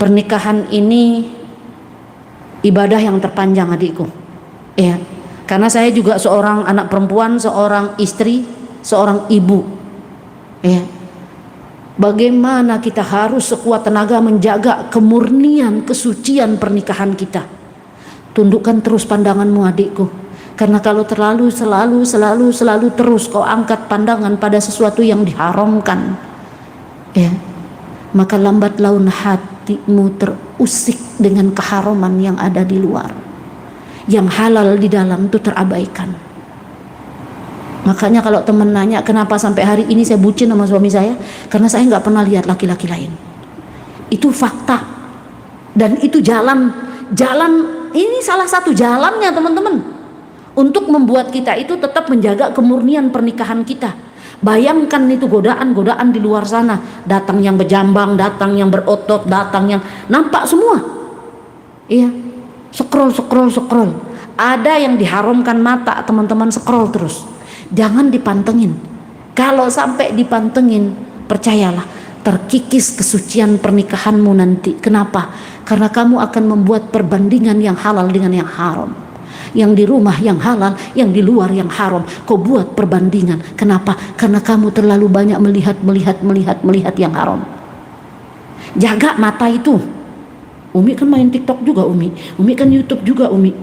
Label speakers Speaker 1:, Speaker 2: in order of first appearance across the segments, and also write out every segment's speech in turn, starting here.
Speaker 1: Pernikahan ini ibadah yang terpanjang adikku, ya. Karena saya juga seorang anak perempuan, seorang istri, seorang ibu, ya. Bagaimana kita harus sekuat tenaga menjaga kemurnian, kesucian pernikahan kita. Tundukkan terus pandanganmu adikku, karena kalau selalu terus kau angkat pandangan pada sesuatu yang diharamkan, ya, maka lambat laun hatimu terusik dengan keharaman yang ada di luar. Yang halal di dalam itu terabaikan. Makanya kalau teman nanya kenapa sampai hari ini saya bucin sama suami saya, karena saya nggak pernah lihat laki-laki lain. Itu fakta. Dan itu jalan ini salah satu jalannya teman-teman, untuk membuat kita itu tetap menjaga kemurnian pernikahan kita. Bayangkan itu godaan di luar sana, datang yang berjambang, datang yang berotot, datang yang nampak semua, iya. Scroll. Ada yang diharamkan mata, teman-teman, scroll terus. Jangan dipantengin. Kalau sampai dipantengin, percayalah, terkikis kesucian pernikahanmu nanti. Kenapa? Karena kamu akan membuat perbandingan yang halal dengan yang haram. Yang di rumah yang halal, yang di luar yang haram. Kau buat perbandingan. Kenapa? Karena kamu terlalu banyak melihat yang haram. Jaga mata itu. Umi kan main TikTok juga, Umi kan YouTube juga, Umi.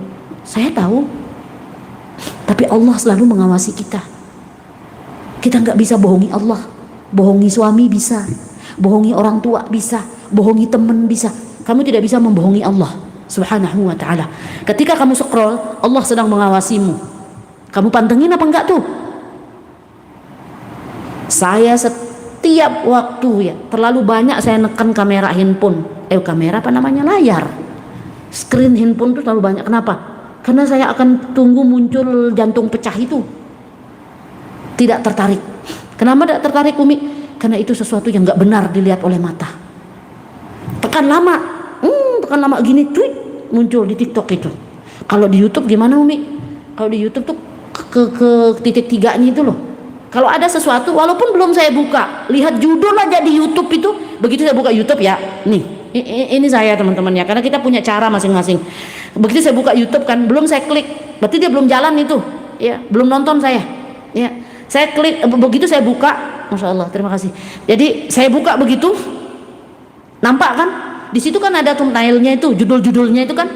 Speaker 1: Saya tahu. Tapi Allah selalu mengawasi kita. Kita nggak bisa bohongi Allah. Bohongi suami bisa, bohongi orang tua bisa, bohongi teman bisa. Kamu tidak bisa membohongi Allah Subhanahu wa ta'ala. Ketika kamu scroll, Allah sedang mengawasimu. Kamu pantengin apa enggak tuh? Saya setiap waktu, ya, terlalu banyak saya neken kamera handphone. Kamera apa namanya, layar screen handphone tuh terlalu banyak. Kenapa? Karena saya akan tunggu muncul jantung pecah itu. Tidak tertarik. Kenapa tidak tertarik, Umi? Karena itu sesuatu yang nggak benar dilihat oleh mata. Tekan lama gini, tweet muncul di TikTok itu. Kalau di YouTube gimana, Umi? Kalau di YouTube tuh ke titik tiganya itu loh. Kalau ada sesuatu, walaupun belum saya buka, lihat judul aja di YouTube itu. Begitu saya buka YouTube, ya, nih. Ini saya, teman-teman, ya, karena kita punya cara masing-masing. Begitu saya buka YouTube kan, belum saya klik, berarti dia belum jalan itu, ya, belum nonton saya, ya. Saya klik, begitu saya buka, Masya Allah, terima kasih. Jadi saya buka begitu, nampak kan? Di situ kan ada thumbnailnya itu, judul-judulnya itu kan.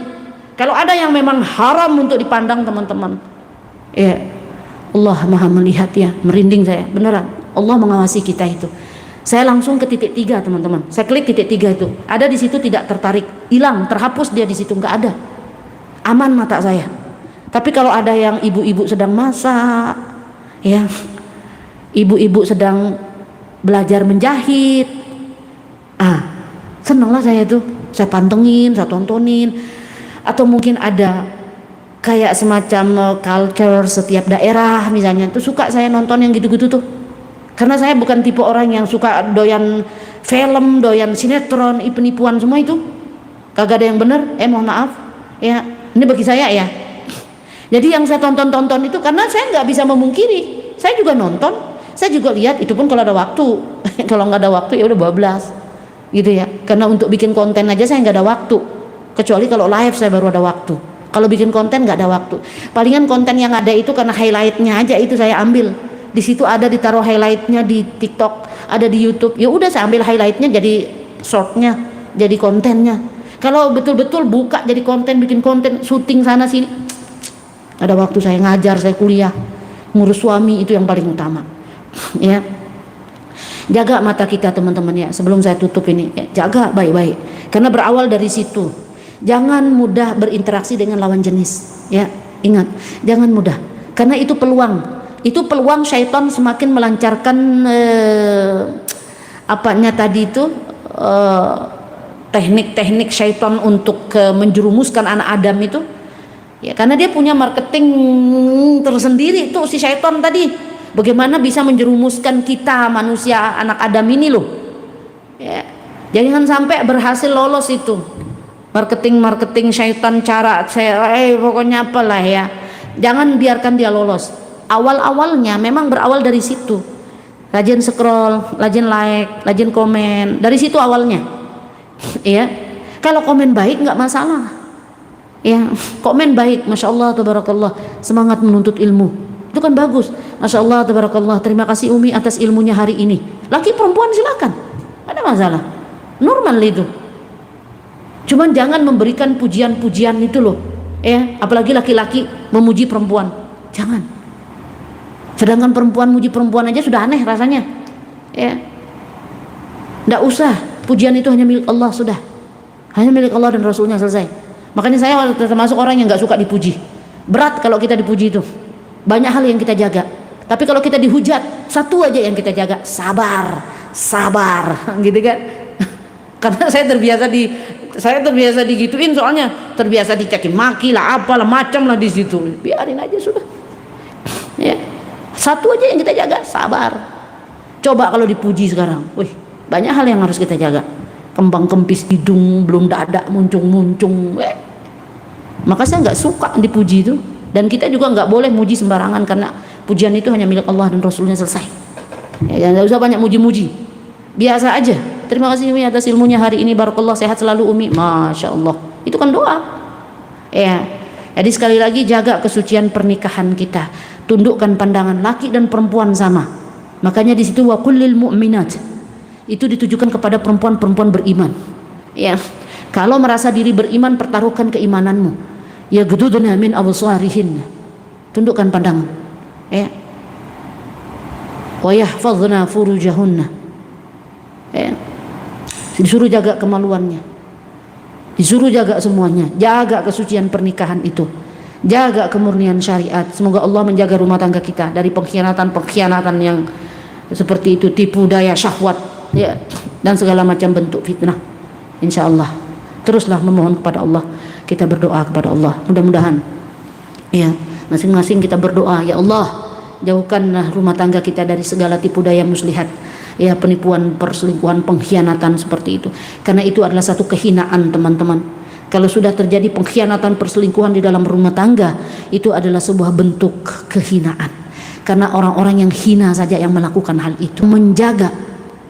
Speaker 1: Kalau ada yang memang haram untuk dipandang, teman-teman, ya, Allah Maha melihat, ya, merinding saya, beneran. Allah mengawasi kita itu. Saya langsung ke titik 3, teman-teman. Saya klik titik 3 itu. Ada di situ, tidak tertarik, hilang, terhapus dia di situ, nggak ada. Aman mata saya. Tapi kalau ada yang ibu-ibu sedang masak, ya, ibu-ibu sedang belajar menjahit, senanglah saya tuh. Saya pantengin, saya tontonin. Atau mungkin ada kayak semacam culture setiap daerah misalnya, tuh suka saya nonton yang gitu-gitu tuh. Karena saya bukan tipe orang yang suka doyan film, doyan sinetron, penipuan semua itu. Kagak ada yang bener, mohon maaf, ya, ini bagi saya, ya. Jadi yang saya tonton itu karena saya nggak bisa memungkiri. Saya juga nonton, saya juga lihat, itu pun kalau ada waktu. Kalau nggak ada waktu, ya udah bablas, gitu, ya. Karena untuk bikin konten aja saya nggak ada waktu. Kecuali kalau live saya baru ada waktu. Kalau bikin konten nggak ada waktu. Palingan konten yang ada itu karena highlightnya aja itu saya ambil. Di situ ada ditaruh highlightnya di TikTok, ada di YouTube. Ya udah saya ambil highlightnya jadi shortnya, jadi kontennya. Kalau betul-betul buka jadi konten, bikin konten, syuting sana sini, ada waktu saya ngajar, saya kuliah, ngurus suami, itu yang paling utama, ya. Jaga mata kita, teman-teman, ya. Sebelum saya tutup ini, ya, jaga baik-baik. Karena berawal dari situ. Jangan mudah berinteraksi dengan lawan jenis, ya. Ingat, jangan mudah. Karena itu peluang. Itu peluang syaitan semakin melancarkan teknik-teknik syaitan untuk menjerumuskan anak Adam itu, ya, karena dia punya marketing tersendiri tuh si syaitan tadi. Bagaimana bisa menjerumuskan kita manusia anak Adam ini loh, ya. Jangan sampai berhasil lolos itu marketing syaitan, cara pokoknya apalah, ya. Jangan biarkan dia lolos. Awal-awalnya memang berawal dari situ, rajin scroll, rajin like, rajin komen, dari situ awalnya, ya. Kalau komen baik nggak masalah. Ya, komen baik, masya Allah, tabarakallah, semangat menuntut ilmu, itu kan bagus. Masya Allah, tabarakallah, terima kasih Umi atas ilmunya hari ini. Laki perempuan silakan, ada masalah, normal itu. Cuman jangan memberikan pujian-pujian itu loh, ya, apalagi laki-laki memuji perempuan, jangan. Sedangkan perempuan muji perempuan aja sudah aneh rasanya, ya. Nggak usah, pujian itu hanya milik Allah, sudah, hanya milik Allah dan Rasulnya, selesai. Makanya saya termasuk orang yang nggak suka dipuji. Berat kalau kita dipuji itu. Banyak hal yang kita jaga. Tapi kalau kita dihujat, satu aja yang kita jaga, sabar, sabar, gitu kan? Karena saya terbiasa digituin, soalnya terbiasa dicaci maki lah, apalah macam lah di situ. Biarin aja sudah. Ya, satu aja yang kita jaga, sabar. Coba kalau dipuji sekarang, wih, banyak hal yang harus kita jaga. Kembang kempis hidung belum dadak muncung-muncung. Maka saya nggak suka dipuji itu, dan kita juga nggak boleh muji sembarangan, karena pujian itu hanya milik Allah dan Rasulnya, selesai. Ya, nggak usah banyak muji-muji, biasa aja. Terima kasih Umi atas ilmunya hari ini, barakallah, sehat selalu Umi, masya Allah, itu kan doa. Ya, jadi sekali lagi jaga kesucian pernikahan kita, tundukkan pandangan laki dan perempuan sama. Makanya di situ wa kullil mu'minat, itu ditujukan kepada perempuan-perempuan beriman. Ya, kalau merasa diri beriman, pertaruhkan keimananmu. Ya gududna min absarihin, tundukkan pandangan. Ya, wa yahfazna furujahunna. Ya, disuruh jaga kemaluannya, disuruh jaga semuanya, jaga kesucian pernikahan itu, jaga kemurnian syariat. Semoga Allah menjaga rumah tangga kita dari pengkhianatan yang seperti itu, tipu daya syahwat, ya, dan segala macam bentuk fitnah. Insya Allah teruslah memohon kepada Allah, kita berdoa kepada Allah, mudah-mudahan ya, masing-masing kita berdoa, ya Allah, jauhkanlah rumah tangga kita dari segala tipu daya muslihat, ya, penipuan, perselingkuhan, pengkhianatan seperti itu, karena itu adalah satu kehinaan, teman-teman. Kalau sudah terjadi pengkhianatan, perselingkuhan di dalam rumah tangga, itu adalah sebuah bentuk kehinaan, karena orang-orang yang hina saja yang melakukan hal itu. Menjaga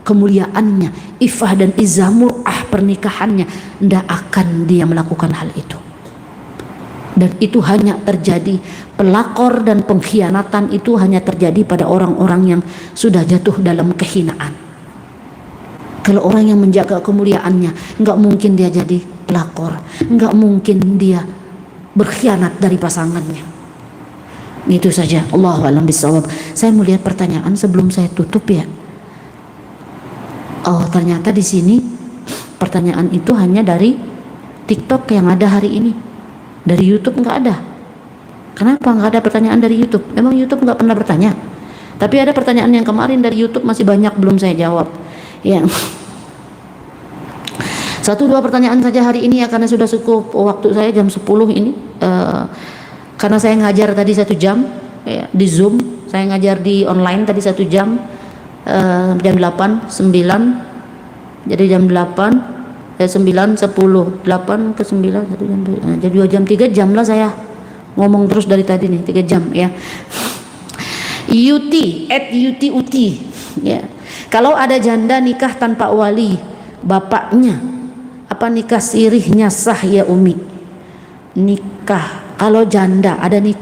Speaker 1: kemuliaannya, iffah dan izzah mur'ah pernikahannya, tidak akan dia melakukan hal itu. Dan itu hanya terjadi, pelakor dan pengkhianatan itu hanya terjadi pada orang-orang yang sudah jatuh dalam kehinaan. Kalau orang yang menjaga kemuliaannya, nggak mungkin dia jadi pelakor, nggak mungkin dia berkhianat dari pasangannya. Itu saja. Allahu a'lam bishawab. Saya mau lihat pertanyaan sebelum saya tutup, ya. Oh, ternyata di sini pertanyaan itu hanya dari TikTok yang ada hari ini. Dari YouTube nggak ada. Kenapa nggak ada pertanyaan dari YouTube? Memang YouTube nggak pernah bertanya. Tapi ada pertanyaan yang kemarin dari YouTube masih banyak belum saya jawab. Ya. 1-2 pertanyaan saja hari ini, ya, karena sudah cukup waktu saya jam 10 ini. Karena saya ngajar tadi 1 jam, ya, di Zoom. Saya ngajar di online tadi 1 jam. Jam 8, 9, jadi jam 8, 9, 10, 8 ke 9, 1 jam, jadi 2 jam, 3 jam lah saya ngomong terus dari tadi nih, 3 jam, ya. @uti, ya. Kalau ada janda nikah tanpa wali bapaknya, apa nikah sirihnya sah ya Umi? Nikah, kalau janda ada nikah